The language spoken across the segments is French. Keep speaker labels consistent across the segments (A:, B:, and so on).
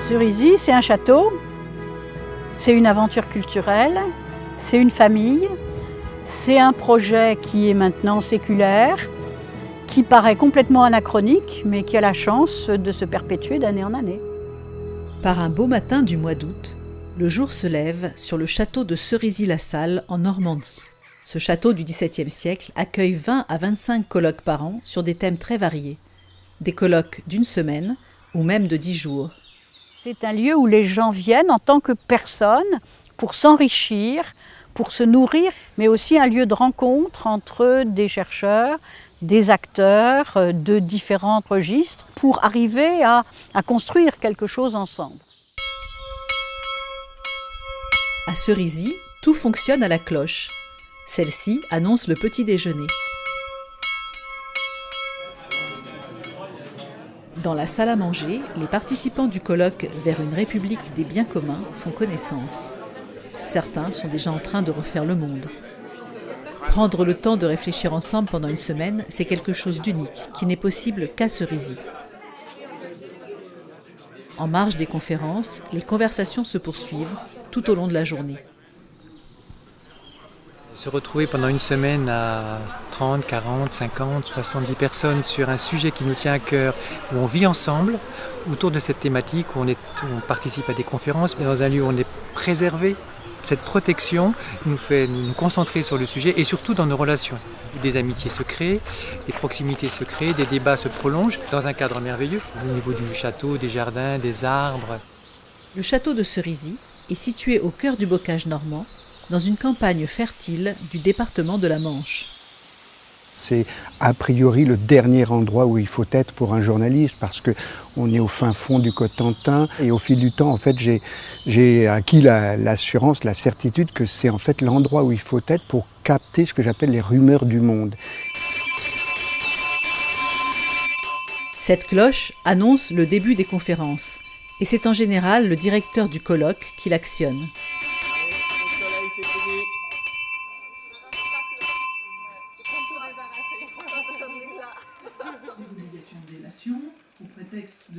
A: Cerisy, c'est un château, c'est une aventure culturelle, c'est une famille, c'est un projet qui est maintenant séculaire, qui paraît complètement anachronique, mais qui a la chance de se perpétuer d'année en année.
B: Par un beau matin du mois d'août, le jour se lève sur le château de Cerisy-la-Salle en Normandie. Ce château du XVIIe siècle accueille 20 à 25 colloques par an sur des thèmes très variés. Des colloques d'une semaine ou même de 10 jours.
A: C'est un lieu où les gens viennent en tant que personnes pour s'enrichir, pour se nourrir, mais aussi un lieu de rencontre entre des chercheurs, des acteurs de différents registres pour arriver à construire quelque chose ensemble.
B: À Cerisy, tout fonctionne à la cloche. Celle-ci annonce le petit déjeuner. Dans la salle à manger, les participants du colloque Vers une République des biens communs font connaissance. Certains sont déjà en train de refaire le monde. Prendre le temps de réfléchir ensemble pendant une semaine, c'est quelque chose d'unique, qui n'est possible qu'à Cerisy. En marge des conférences, les conversations se poursuivent tout au long de la journée.
C: Se retrouver pendant une semaine à 30, 40, 50, 70 personnes sur un sujet qui nous tient à cœur, où on vit ensemble autour de cette thématique, où on participe à des conférences, mais dans un lieu où on est préservé. Cette protection nous fait nous concentrer sur le sujet et surtout dans nos relations. Des amitiés se créent, des proximités se créent, des débats se prolongent dans un cadre merveilleux. Au niveau du château, des jardins, des arbres.
B: Le château de Cerisy est situé au cœur du bocage normand, dans une campagne fertile du département de la Manche.
D: C'est a priori le dernier endroit où il faut être pour un journaliste parce qu'on est au fin fond du Cotentin et au fil du temps, en fait, j'ai acquis l'assurance, la certitude que c'est en fait l'endroit où il faut être pour capter ce que j'appelle les rumeurs du monde.
B: Cette cloche annonce le début des conférences et c'est en général le directeur du colloque qui l'actionne.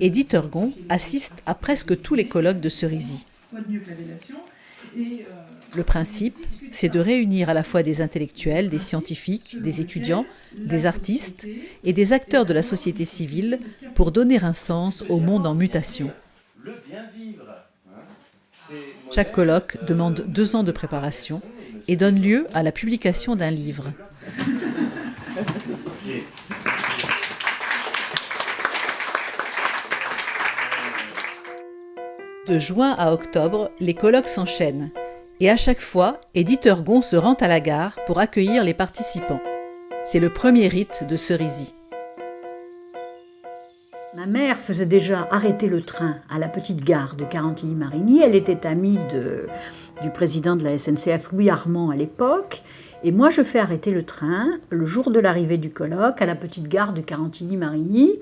B: Edith Ergon assiste à presque tous les colloques de Cerisy. Le principe, c'est de réunir à la fois des intellectuels, des scientifiques, des étudiants, des artistes et des acteurs de la société civile pour donner un sens au monde en mutation. Chaque colloque demande 2 ans de préparation et donne lieu à la publication d'un livre. De juin à octobre, les colloques s'enchaînent. Et à chaque fois, Edith Ergon se rend à la gare pour accueillir les participants. C'est le premier rite de Cerisy.
A: Ma mère faisait déjà arrêter le train à la petite gare de Carantilly-Marigny. Elle était amie du président de la SNCF, Louis Armand, à l'époque. Et moi, je fais arrêter le train le jour de l'arrivée du colloque à la petite gare de Carantilly-Marigny.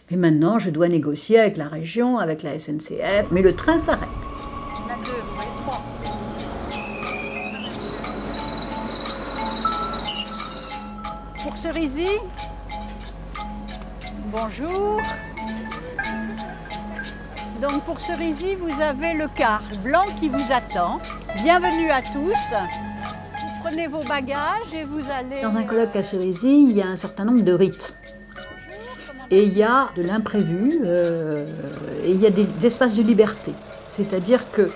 A: Mais maintenant, je dois négocier avec la région, avec la SNCF. Mais le train s'arrête. Il y en a 2, vous voyez 3. Pour Cerisy, bonjour. Donc pour Cerisy, vous avez le car blanc qui vous attend. Bienvenue à tous. Vous prenez vos bagages et vous allez... Dans un colloque à Cerisy, il y a un certain nombre de rites. Et il y a de l'imprévu, et il y a des espaces de liberté. C'est-à-dire que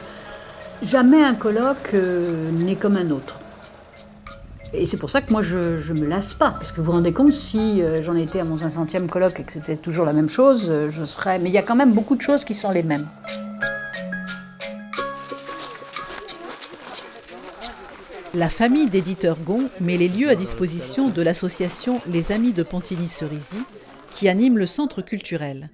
A: jamais un colloque n'est comme un autre. Et c'est pour ça que moi, je me lasse pas. Parce que vous vous rendez compte, si j'en étais à mon 500e colloque et que c'était toujours la même chose, je serais... Mais il y a quand même beaucoup de choses qui sont les mêmes.
B: La famille d'Edith Ergon met les lieux à disposition de l'association Les Amis de Pontigny-Cerisy, qui anime le centre culturel.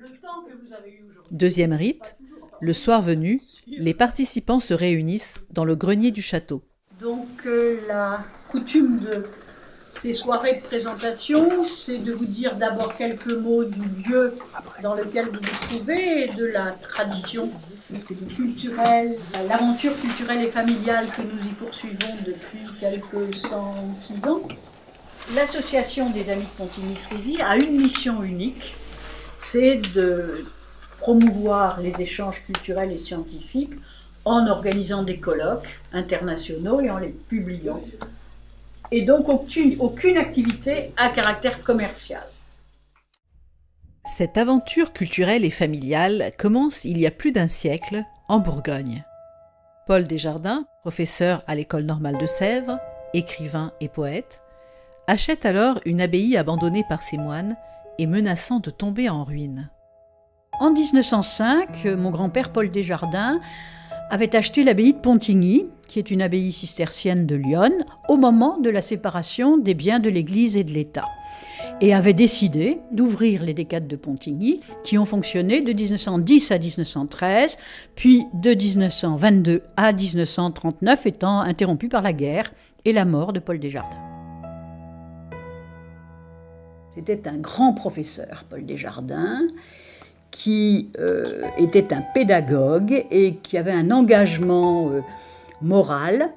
B: Deuxième rite, le soir venu, les participants se réunissent dans le grenier du château.
A: Donc la coutume de ces soirées de présentation, c'est de vous dire d'abord quelques mots du lieu dans lequel vous vous trouvez et de la tradition culturelle, l'aventure culturelle et familiale que nous y poursuivons depuis quelques 106 ans. L'association des Amis de Pontigny-Cerisy a une mission unique, c'est de promouvoir les échanges culturels et scientifiques en organisant des colloques internationaux et en les publiant. Et donc aucune activité à caractère commercial.
B: Cette aventure culturelle et familiale commence il y a plus d'un siècle en Bourgogne. Paul Desjardins, professeur à l'École normale de Sèvres, écrivain et poète, achète alors une abbaye abandonnée par ses moines et menaçant de tomber en ruine.
A: En 1905, mon grand-père Paul Desjardins avait acheté l'abbaye de Pontigny, qui est une abbaye cistercienne de Lyon, au moment de la séparation des biens de l'Église et de l'État, et avait décidé d'ouvrir les décades de Pontigny, qui ont fonctionné de 1910 à 1913, puis de 1922 à 1939, étant interrompus par la guerre et la mort de Paul Desjardins. C'était un grand professeur, Paul Desjardins, qui était un pédagogue et qui avait un engagement moral,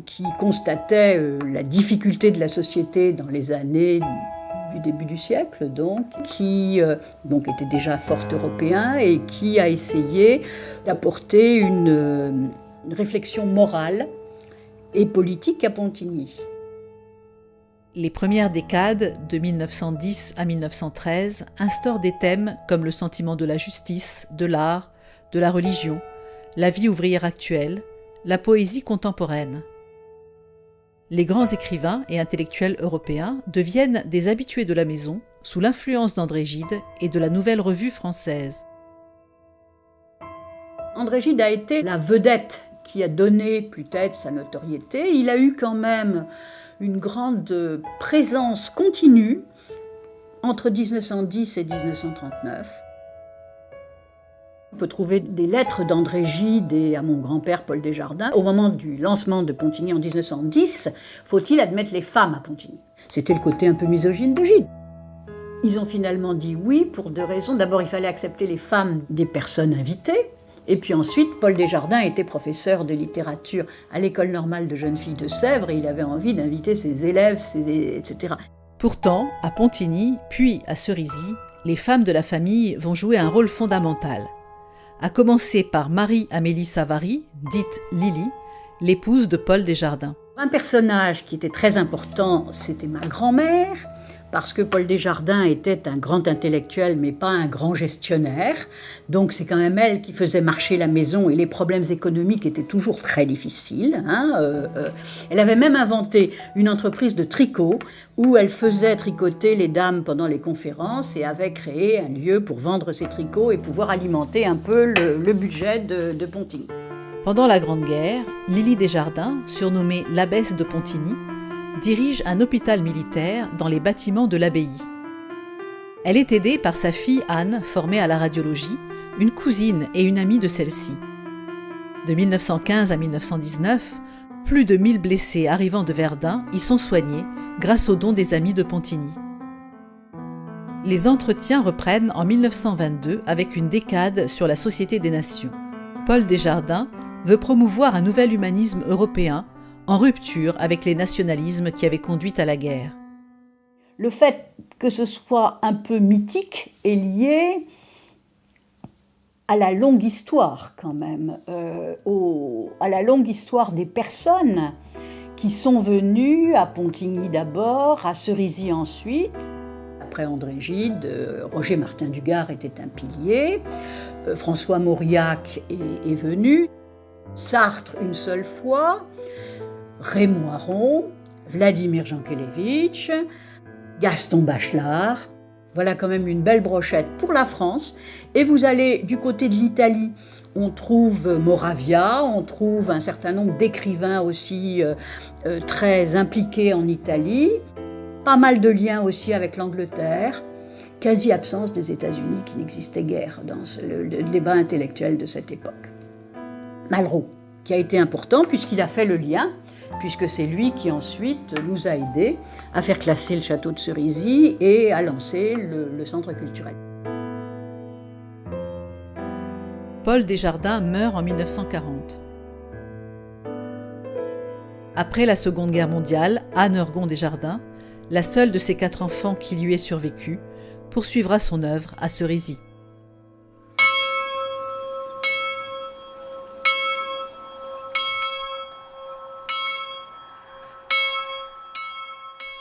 A: qui constatait la difficulté de la société dans les années du début du siècle, qui était déjà fort européen et qui a essayé d'apporter une réflexion morale et politique à Pontigny.
B: Les premières décades, de 1910 à 1913, instaurent des thèmes comme le sentiment de la justice, de l'art, de la religion, la vie ouvrière actuelle, la poésie contemporaine. Les grands écrivains et intellectuels européens deviennent des habitués de la maison sous l'influence d'André Gide et de la Nouvelle Revue française.
A: André Gide a été la vedette qui a donné peut-être sa notoriété. Il a eu quand même une grande présence continue entre 1910 et 1939. On peut trouver des lettres d'André Gide et à mon grand-père Paul Desjardins. Au moment du lancement de Pontigny en 1910, faut-il admettre les femmes à Pontigny? C'était le côté un peu misogyne de Gide. Ils ont finalement dit oui pour deux raisons. D'abord, il fallait accepter les femmes des personnes invitées. Et puis ensuite, Paul Desjardins était professeur de littérature à l'École normale de jeunes filles de Sèvres et il avait envie d'inviter ses élèves, etc.
B: Pourtant, à Pontigny, puis à Cerisy, les femmes de la famille vont jouer un rôle fondamental. À commencer par Marie-Amélie Savary, dite Lily, l'épouse de Paul Desjardins.
A: Un personnage qui était très important, c'était ma grand-mère, parce que Paul Desjardins était un grand intellectuel, mais pas un grand gestionnaire. Donc c'est quand même elle qui faisait marcher la maison et les problèmes économiques étaient toujours très difficiles. Elle avait même inventé une entreprise de tricot où elle faisait tricoter les dames pendant les conférences et avait créé un lieu pour vendre ses tricots et pouvoir alimenter un peu le budget de Pontigny.
B: Pendant la Grande Guerre, Lily Desjardins, surnommée l'abbesse de Pontigny, dirige un hôpital militaire dans les bâtiments de l'abbaye. Elle est aidée par sa fille Anne, formée à la radiologie, une cousine et une amie de celle-ci. De 1915 à 1919, plus de 1000 blessés arrivant de Verdun y sont soignés grâce aux dons des amis de Pontigny. Les entretiens reprennent en 1922 avec une décade sur la Société des Nations. Paul Desjardins veut promouvoir un nouvel humanisme européen en rupture avec les nationalismes qui avaient conduit à la guerre.
A: Le fait que ce soit un peu mythique est lié à la longue histoire quand même, à la longue histoire des personnes qui sont venues à Pontigny d'abord, à Cerisy ensuite. Après André Gide, Roger Martin Dugard était un pilier, François Mauriac est venu, Sartre une seule fois, Raymond Aron, Vladimir Jankélévitch, Gaston Bachelard. Voilà quand même une belle brochette pour la France. Et vous allez du côté de l'Italie, on trouve Moravia, on trouve un certain nombre d'écrivains aussi très impliqués en Italie. Pas mal de liens aussi avec l'Angleterre. Quasi absence des États-Unis qui n'existait guère dans le débat intellectuel de cette époque. Malraux, qui a été important puisqu'il a fait le lien, puisque c'est lui qui ensuite nous a aidés à faire classer le château de Cerisy et à lancer le centre culturel.
B: Paul Desjardins meurt en 1940. Après la Seconde Guerre mondiale, Anne Ergon Desjardins, la seule de ses 4 enfants qui lui ait survécu, poursuivra son œuvre à Cerisy.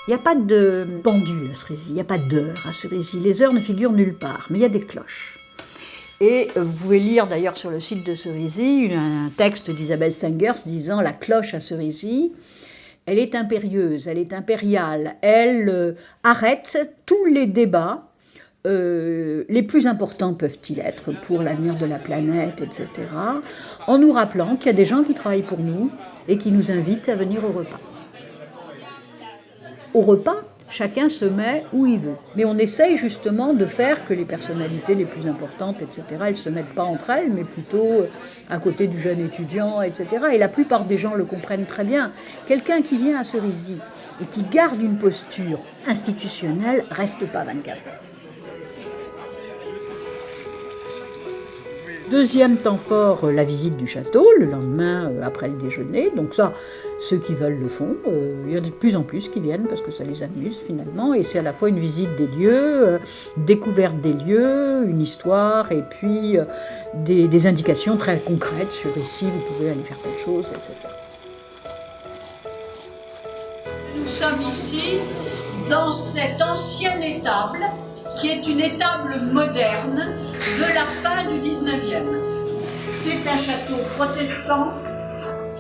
A: Il n'y a pas de pendule à Cerisy, il n'y a pas d'heure à Cerisy. Les heures ne figurent nulle part, mais il y a des cloches. Et vous pouvez lire d'ailleurs sur le site de Cerisy un texte d'Isabelle Stengers disant « La cloche à Cerisy, elle est impérieuse, elle est impériale, elle arrête tous les débats. Les plus importants peuvent-ils être pour l'avenir de la planète, etc. en nous rappelant qu'il y a des gens qui travaillent pour nous et qui nous invitent à venir au repas. Au repas, chacun se met où il veut. Mais on essaye justement de faire que les personnalités les plus importantes, etc., elles ne se mettent pas entre elles, mais plutôt à côté du jeune étudiant, etc. Et la plupart des gens le comprennent très bien. Quelqu'un qui vient à Cerisy et qui garde une posture institutionnelle ne reste pas 24 heures. Deuxième temps fort, la visite du château, le lendemain après le déjeuner. Donc ça, ceux qui veulent le font. Il y en a de plus en plus qui viennent parce que ça les amuse finalement. Et c'est à la fois une visite des lieux, découverte des lieux, une histoire et puis des indications très concrètes sur ici, vous pouvez aller faire telle chose, etc. Nous sommes ici dans cette ancienne étable qui est une étable moderne de la fin du 19e. C'est un château protestant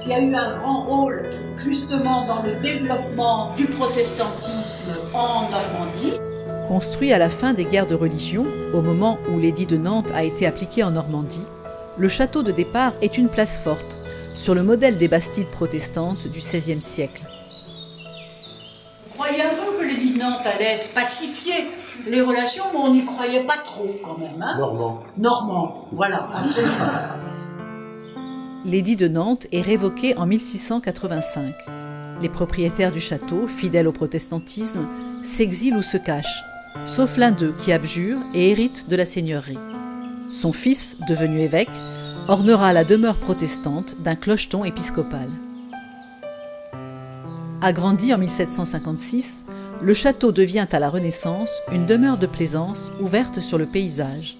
A: qui a eu un grand rôle justement dans le développement du protestantisme en Normandie.
B: Construit à la fin des guerres de religion, au moment où l'édit de Nantes a été appliqué en Normandie, le château de départ est une place forte, sur le modèle des bastides protestantes du XVIe siècle.
A: Croyez-vous que l'édit de Nantes allait pacifier les relations, mais on n'y croyait pas trop quand même. Hein. Normand, voilà, absolument.
B: L'édit de Nantes est révoqué en 1685. Les propriétaires du château, fidèles au protestantisme, s'exilent ou se cachent, sauf l'un d'eux qui abjure et hérite de la seigneurie. Son fils, devenu évêque, ornera la demeure protestante d'un clocheton épiscopal. Agrandi en 1756, le château devient à la Renaissance une demeure de plaisance ouverte sur le paysage.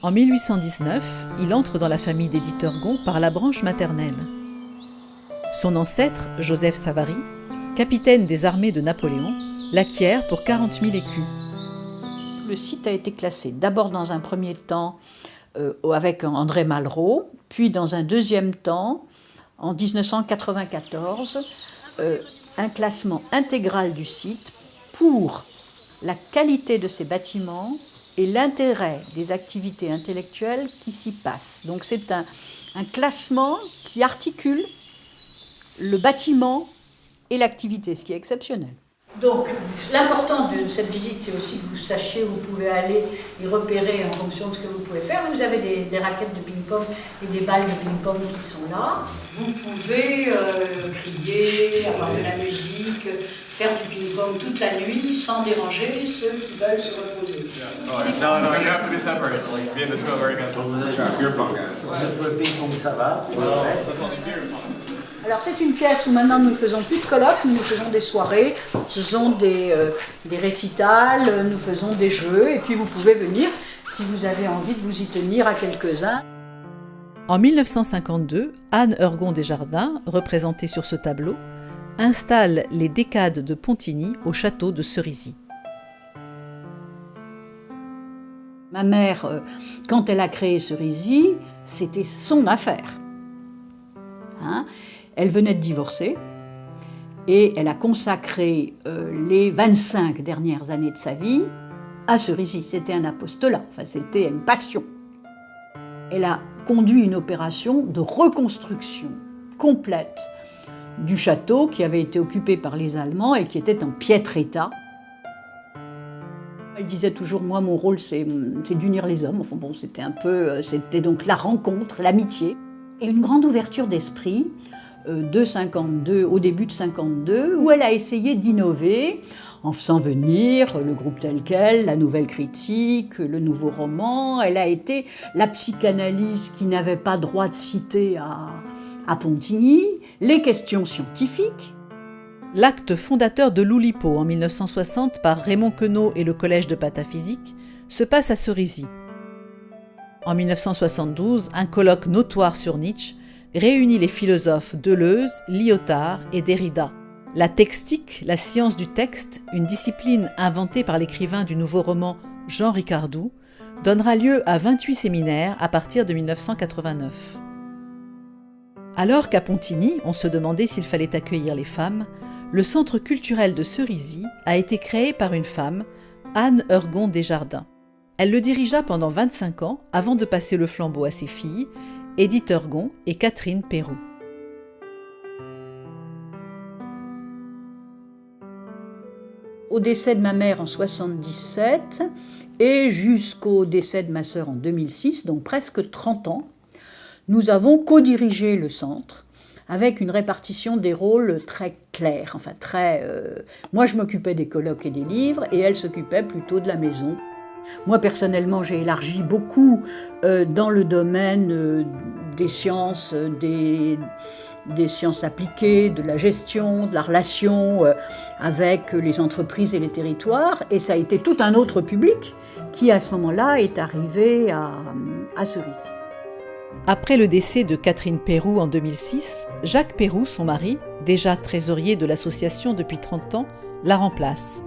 B: En 1819, il entre dans la famille d'éditeurs Gon par la branche maternelle. Son ancêtre, Joseph Savary, capitaine des armées de Napoléon, l'acquiert pour 40 000 écus.
A: Le site a été classé d'abord dans un premier temps avec André Malraux, puis dans un deuxième temps, en 1994, un classement intégral du site pour la qualité de ses bâtiments et l'intérêt des activités intellectuelles qui s'y passent. Donc c'est un classement qui articule le bâtiment et l'activité, ce qui est exceptionnel. Donc l'important de cette visite, c'est aussi que vous sachiez où vous pouvez aller et repérer en fonction de ce que vous pouvez faire. Vous avez des raquettes de ping-pong et des balles de ping-pong qui sont là. Vous pouvez crier, avoir de la musique, faire du ping-pong toute la nuit sans déranger ceux qui veulent se reposer.
E: No, you have to be separated. Like, be in the two Americans. Beer pong guys.
F: Le ping-pong, ça va?
A: Alors c'est une pièce où maintenant nous ne faisons plus de colloques, nous faisons des soirées, ce sont des récitals, nous faisons des jeux et puis vous pouvez venir si vous avez envie de vous y tenir à quelques-uns.
B: En 1952, Anne Heurgon Desjardins, représentée sur ce tableau, installe les décades de Pontigny au château de Cerisy.
A: Ma mère, quand elle a créé Cerisy, c'était son affaire. Hein? Elle venait de divorcer et elle a consacré les 25 dernières années de sa vie à Cerisy. C'était un apostolat, enfin, c'était une passion. Elle a conduit une opération de reconstruction complète du château qui avait été occupé par les Allemands et qui était en piètre état. Elle disait toujours, moi mon rôle c'est d'unir les hommes. Enfin bon, c'était donc la rencontre, l'amitié. Et une grande ouverture d'esprit de 52, au début de 52, où elle a essayé d'innover en faisant venir le groupe tel quel, la nouvelle critique, le nouveau roman. Elle a été la psychanalyse qui n'avait pas droit de citer à Pontigny, les questions scientifiques.
B: L'acte fondateur de l'Oulipo en 1960 par Raymond Queneau et le Collège de Pataphysique se passe à Cerisy. En 1972, un colloque notoire sur Nietzsche réunit les philosophes Deleuze, Lyotard et Derrida. La textique, la science du texte, une discipline inventée par l'écrivain du nouveau roman Jean Ricardou, donnera lieu à 28 séminaires à partir de 1989. Alors qu'à Pontigny, on se demandait s'il fallait accueillir les femmes, le centre culturel de Cerisy a été créé par une femme, Anne Heurgon Desjardins. Elle le dirigea pendant 25 ans avant de passer le flambeau à ses filles, Édith Heurgon et Catherine Peyroux.
A: Au décès de ma mère en 1977 et jusqu'au décès de ma sœur en 2006, donc presque 30 ans, nous avons co-dirigé le centre avec une répartition des rôles très claire. Moi, je m'occupais des colloques et des livres et elle s'occupait plutôt de la maison. Moi, personnellement, j'ai élargi beaucoup dans le domaine des sciences, des sciences appliquées, de la gestion, de la relation avec les entreprises et les territoires. Et ça a été tout un autre public qui, à ce moment-là, est arrivé à Cerisy.
B: Après le décès de Catherine Peyroux en 2006, Jacques Peyroux, son mari, déjà trésorier de l'association depuis 30 ans, la remplace.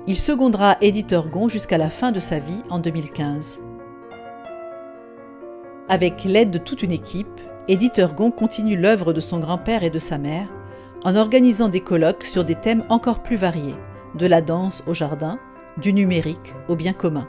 B: Il secondera Édith Heurgon jusqu'à la fin de sa vie en 2015. Avec l'aide de toute une équipe, Édith Heurgon continue l'œuvre de son grand-père et de sa mère en organisant des colloques sur des thèmes encore plus variés, de la danse au jardin, du numérique au bien commun.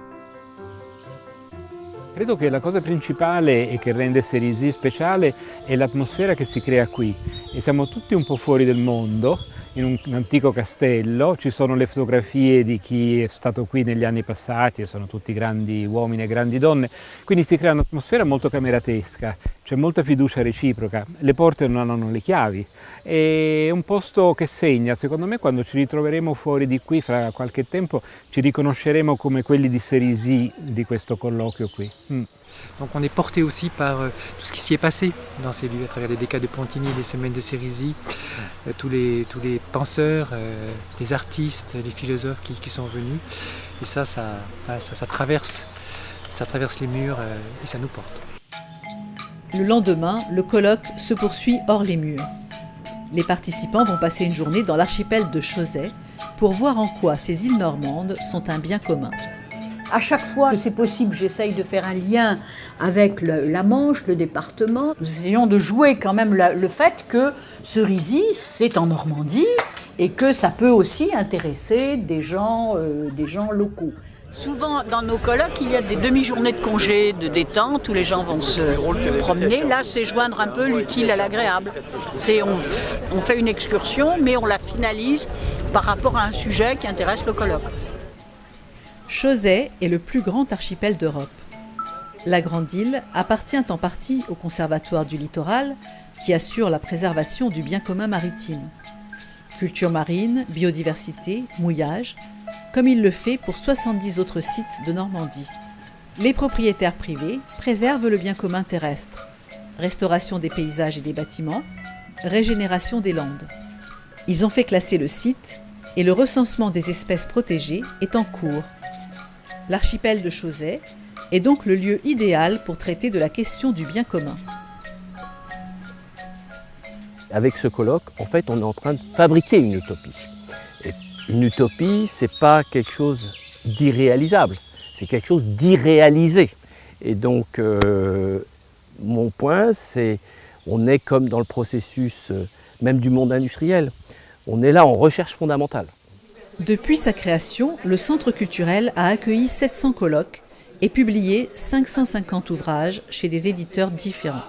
F: Credo che la cosa principale e che rende Cerisy speciale è l'atmosfera che si crea qui. E siamo tutti un po' fuori del mondo, in un antico castello, ci sono le fotografie di chi è stato qui negli anni passati, e sono tutti grandi uomini e grandi donne, quindi si crea un'atmosfera molto cameratesca, c'è molta fiducia reciproca, le porte non hanno le chiavi, è un posto che segna. Secondo me quando ci ritroveremo fuori di qui fra qualche tempo ci riconosceremo come quelli di Cerisy di questo colloquio qui.
C: Donc on est porté aussi par tout ce qui s'y est passé dans ces lieux, à travers les décades de Pontigny, les semaines de Cerisy, tous les penseurs, les artistes, les philosophes qui sont venus. Et ça traverse les murs et ça nous porte.
B: Le lendemain, le colloque se poursuit hors les murs. Les participants vont passer une journée dans l'archipel de Chausey pour voir en quoi ces îles normandes sont un bien commun.
A: À chaque fois que c'est possible, j'essaye de faire un lien avec la Manche, le département. Nous essayons de jouer quand même le fait que Cerisy, c'est en Normandie et que ça peut aussi intéresser des gens locaux. Souvent, dans nos colloques, il y a des demi-journées de congé, de détente, où les gens vont se promener. Là, c'est joindre un peu l'utile à l'agréable. On fait une excursion, mais on la finalise par rapport à un sujet qui intéresse le colloque.
B: Chausey est le plus grand archipel d'Europe. La Grande Île appartient en partie au Conservatoire du Littoral, qui assure la préservation du bien commun maritime. Culture marine, biodiversité, mouillage, comme il le fait pour 70 autres sites de Normandie. Les propriétaires privés préservent le bien commun terrestre, restauration des paysages et des bâtiments, régénération des landes. Ils ont fait classer le site et le recensement des espèces protégées est en cours. L'archipel de Chausey est donc le lieu idéal pour traiter de la question du bien commun.
G: Avec ce colloque, en fait, on est en train de fabriquer une utopie. Et une utopie, c'est pas quelque chose d'irréalisable, c'est quelque chose d'irréalisé. Et donc, mon point, c'est on est comme dans le processus même du monde industriel. On est là en recherche fondamentale.
B: Depuis sa création, le Centre culturel a accueilli 700 colloques et publié 550 ouvrages chez des éditeurs différents.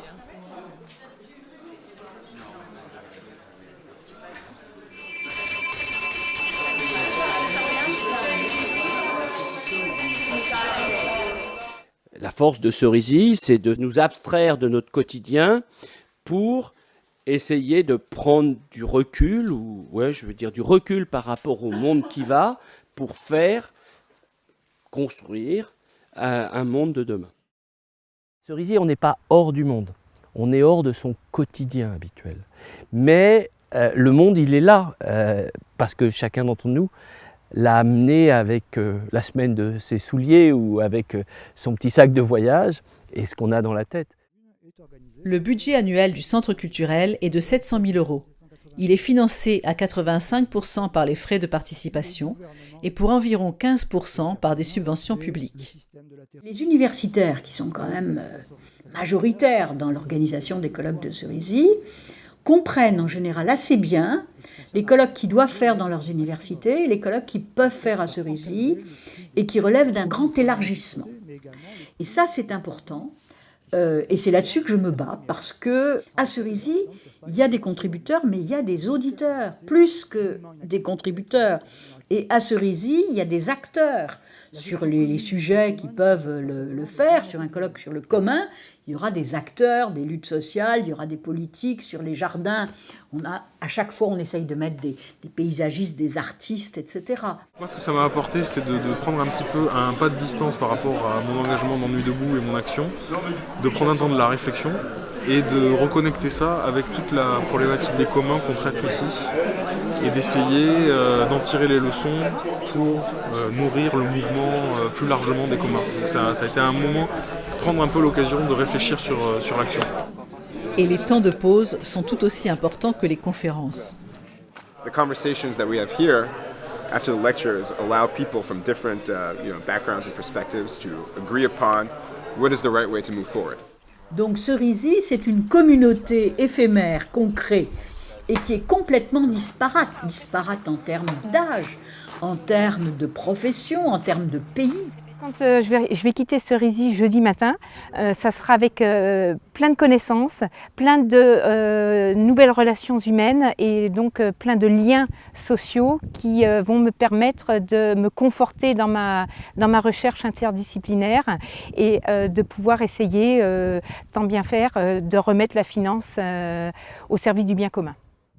G: La force de Cerisy, c'est de nous abstraire de notre quotidien pour essayer de prendre du recul, du recul par rapport au monde qui va, pour construire un monde de demain. Cerisy, on n'est pas hors du monde, on est hors de son quotidien habituel. Mais le monde, il est là, parce que chacun d'entre nous l'a amené avec la semelle de ses souliers ou avec son petit sac de voyage et ce qu'on a dans la tête.
B: Le budget annuel du centre culturel est de 700 000 €. Il est financé à 85% par les frais de participation et pour environ 15% par des subventions publiques.
A: Les universitaires, qui sont quand même majoritaires dans l'organisation des colloques de Cerisy, comprennent en général assez bien les colloques qu'ils doivent faire dans leurs universités et les colloques qu'ils peuvent faire à Cerisy et qui relèvent d'un grand élargissement. Et ça, c'est important. Et c'est là-dessus que je me bats, parce qu'à Cerisy, il y a des contributeurs, mais il y a des auditeurs, plus que des contributeurs. Et à Cerisy, il y a des acteurs sur les sujets qui peuvent le faire. Sur un colloque sur le commun, il y aura des acteurs, des luttes sociales, il y aura des politiques. Sur les jardins, à chaque fois, on essaye de mettre des paysagistes, des artistes, etc.
H: Moi, ce que ça m'a apporté, c'est de prendre un petit peu un pas de distance par rapport à mon engagement dans Nuit debout et mon action, de prendre un temps de la réflexion et de reconnecter ça avec toute la problématique des communs qu'on traite ici et d'essayer d'en tirer les leçons pour nourrir le mouvement plus largement des communs. Donc ça a été un moment, prendre un peu l'occasion de réfléchir sur l'action.
B: Et les temps de pause sont tout aussi importants que les conférences.
E: The conversations that we have here after the lectures allow people from different backgrounds and perspectives to agree upon what is the right way to move forward.
A: Donc Cerisy, c'est une communauté éphémère qu'on crée et qui est complètement disparate en termes d'âge, en termes de profession, en termes de pays.
I: Quand je vais quitter Cerisy jeudi matin, ça sera avec plein de connaissances, plein de nouvelles relations humaines et donc plein de liens sociaux qui vont me permettre de me conforter dans ma recherche interdisciplinaire et de pouvoir essayer, tant bien faire, de remettre la finance au service du bien commun.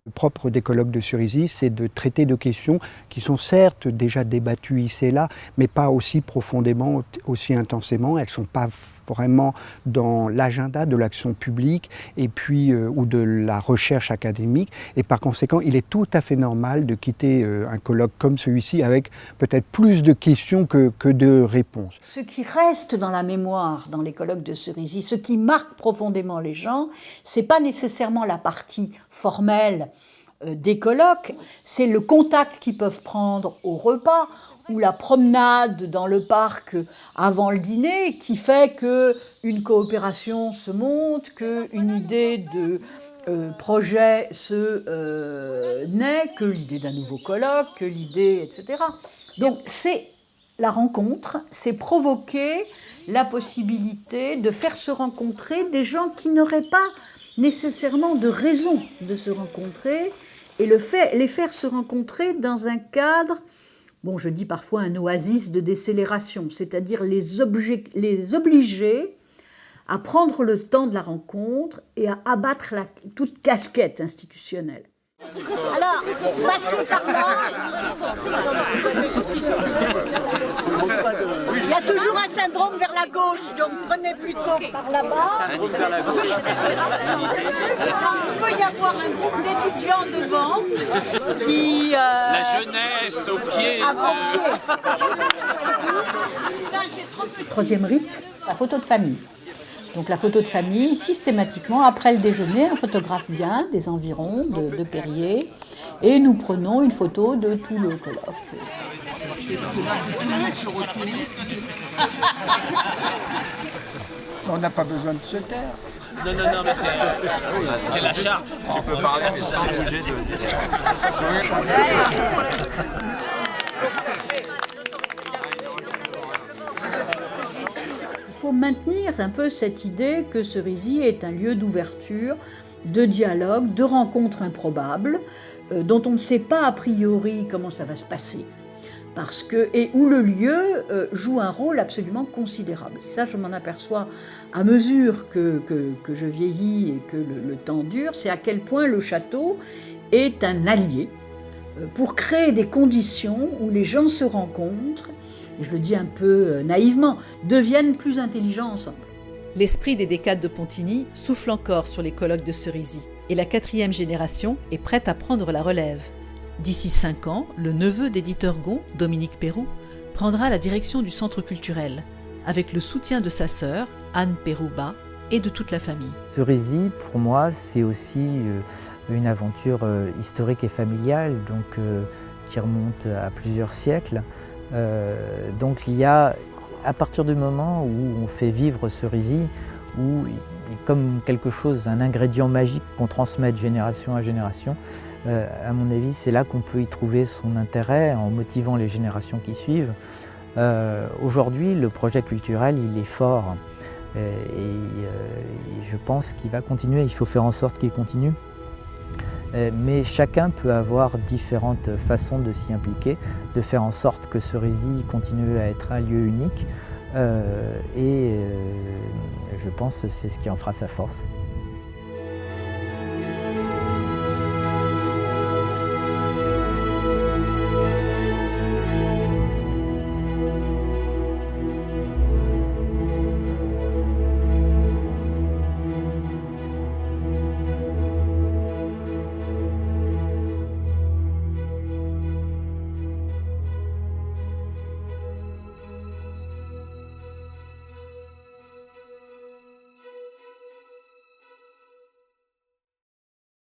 D: Le propre des colloques de Cerisy, c'est de traiter de questions qui sont certes déjà débattues ici et là, mais pas aussi profondément, aussi intensément. Elles ne sont pas vraiment dans l'agenda de l'action publique et puis, ou de la recherche académique. Et par conséquent, il est tout à fait normal de quitter un colloque comme celui-ci avec peut-être plus de questions que de réponses.
A: Ce qui reste dans la mémoire dans les colloques de Cerisy, ce qui marque profondément les gens, c'est pas nécessairement la partie formelle des colloques, c'est le contact qu'ils peuvent prendre au repas ou la promenade dans le parc avant le dîner qui fait qu'une coopération se monte, qu'une idée de projet se naît, que l'idée d'un nouveau colloque, que l'idée, etc. Donc c'est la rencontre, c'est provoquer la possibilité de faire se rencontrer des gens qui n'auraient pas nécessairement de raison de se rencontrer et les faire se rencontrer dans un cadre, bon, je dis parfois un oasis de décélération, c'est-à-dire les obliger à prendre le temps de la rencontre et à abattre toute casquette institutionnelle. Alors, passez par là. Il y a toujours un syndrome vers la gauche, donc prenez plutôt par là-bas. Il peut y avoir un groupe d'étudiants devant qui...
J: La jeunesse au pied.
A: Troisième rite, la photo de famille. Donc la photo de famille, systématiquement, après le déjeuner, un photographe vient des environs de Périers et nous prenons une photo de tout le colloque.
D: On n'a pas besoin de se taire.
J: Non, mais c'est la charge.
E: Tu peux parler mais sans bouger de...
A: Il faut maintenir un peu cette idée que Cerisy est un lieu d'ouverture, de dialogue, de rencontres improbables, dont on ne sait pas a priori comment ça va se passer. Et où le lieu joue un rôle absolument considérable. Ça, je m'en aperçois à mesure que je vieillis et que le temps dure, c'est à quel point le château est un allié pour créer des conditions où les gens se rencontrent, et je le dis un peu naïvement, deviennent plus intelligents ensemble.
B: L'esprit des décades de Pontigny souffle encore sur les colloques de Cerisy, et la 4e génération est prête à prendre la relève. D'ici 5 ans, le neveu d'éditeur Gon, Dominique Peyroux, prendra la direction du centre culturel, avec le soutien de sa sœur, Anne Peyroux-Bas, et de toute la famille.
K: Cerisy, pour moi, c'est aussi une aventure historique et familiale, donc, qui remonte à plusieurs siècles. Donc il y a, à partir du moment où on fait vivre Cerisy, où il est comme quelque chose, un ingrédient magique qu'on transmet de génération à génération, à mon avis, c'est là qu'on peut y trouver son intérêt en motivant les générations qui suivent. Aujourd'hui, le projet culturel, il est fort et je pense qu'il va continuer. Il faut faire en sorte qu'il continue. Mais chacun peut avoir différentes façons de s'y impliquer, de faire en sorte que Cerisy continue à être un lieu unique. Je pense que c'est ce qui en fera sa force.